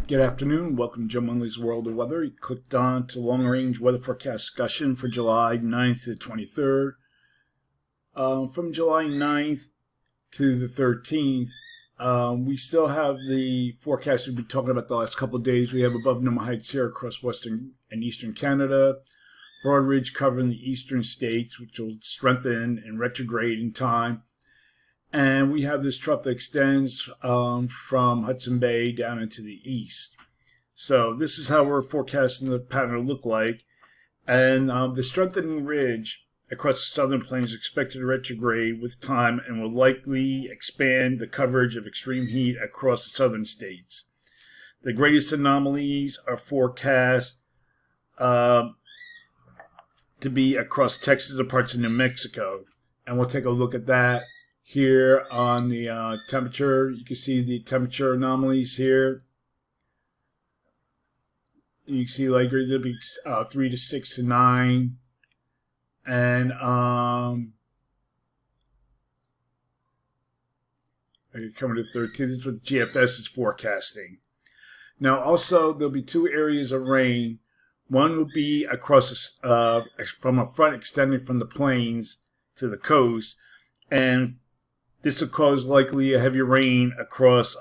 Good afternoon. Welcome to Jim Munley's World of Weather. You clicked on to long-range weather forecast discussion for July 9th to the 23rd. From July 9th to the 13th, we still have the forecast we've been talking about the last couple of days. We have above normal heights here across western and eastern Canada. Broad ridge covering the eastern states, which will strengthen and retrograde in time. And we have this trough that extends from Hudson Bay down into the east. So this is how we're forecasting the pattern to look like. And the strengthening ridge across the southern plains is expected to retrograde with time and will likely expand the coverage of extreme heat across the southern states. The greatest anomalies are forecast to be across Texas and parts of New Mexico. And we'll take a look at that. Here on the temperature, you can see the temperature anomalies here. You can see like there'll be 3 to 6 to 9, and coming to 13. This is what GFS is forecasting. Now, also there'll be two areas of rain. One will be across from a front extending from the plains to the coast, and this will cause likely a heavy rain across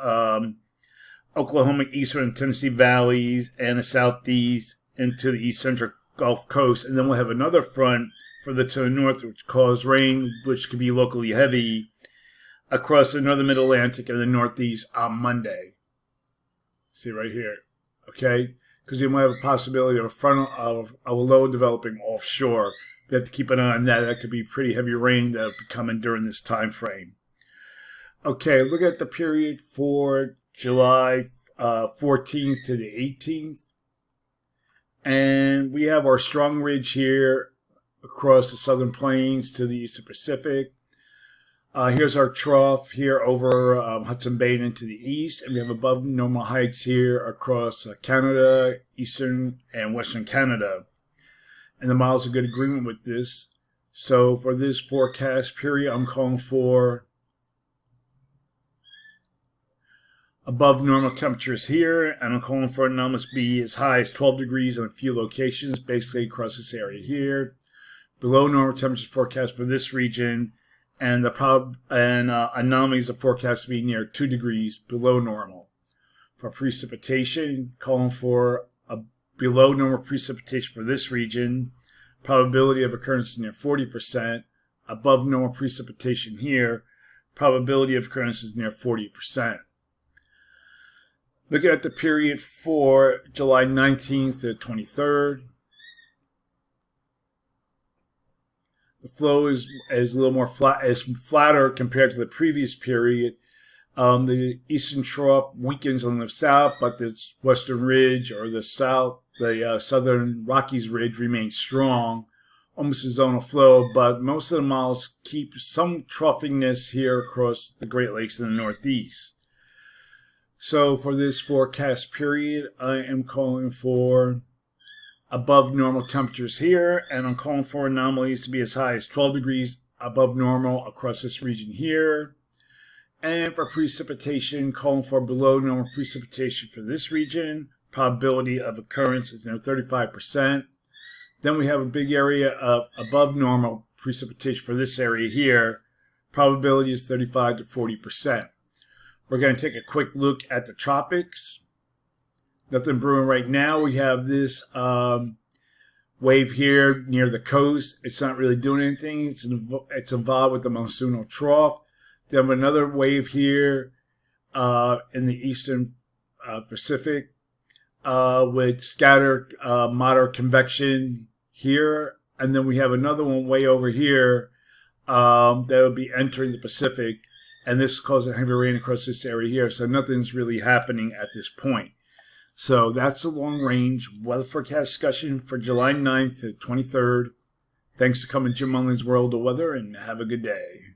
Oklahoma, eastern and Tennessee valleys and the southeast into the east central Gulf Coast. And then we'll have another front further to the north, which cause rain, which could be locally heavy, across the northern mid-Atlantic and the northeast on Monday. See right here, okay? Because you might have a possibility of a low developing offshore. We have to keep an eye on that. That could be pretty heavy rain that will be coming during this time frame. Okay, look at the period for July 14th to the 18th. And we have our strong ridge here across the southern plains to the eastern Pacific. Here's our trough here over Hudson Bay and into the east. And we have above normal heights here across Canada, eastern and western Canada. And the models are good agreement with this. So for this forecast period, I'm calling for above normal temperatures here, and I'm calling for anomalies to be as high as 12 degrees in a few locations, basically across this area here. Below normal temperatures forecast for this region, and anomalies are forecast to be near 2 degrees below normal. For precipitation, calling for a below normal precipitation for this region, probability of occurrence near 40%. Above normal precipitation here, probability of occurrence is near 40%. Looking at the period for July 19th to 23rd, the flow is a little more flatter compared to the previous period. The eastern trough weakens on the south, but this western ridge or the southern Rockies ridge remains strong, almost a zonal flow. But most of the models keep some troughiness here across the Great Lakes in the northeast. So for this forecast period, I am calling for above normal temperatures here, and I'm calling for anomalies to be as high as 12 degrees above normal across this region here. And for precipitation, calling for below normal precipitation for this region. Probability of occurrence is near 35%. Then we have a big area of above normal precipitation for this area here. Probability is 35 to 40%. We're going to take a quick look at the tropics. Nothing brewing right now. We have this wave here near the coast. It's not really doing anything. It's involved with the monsoonal trough. Then we have another wave here in the eastern Pacific with scattered moderate convection here. And then we have another one way over here that will be entering the Pacific. And this causes heavy rain across this area here. So nothing's really happening at this point. So that's the long-range weather forecast discussion for July 9th to 23rd. Thanks for coming to Jim Munley's World of Weather, and have a good day.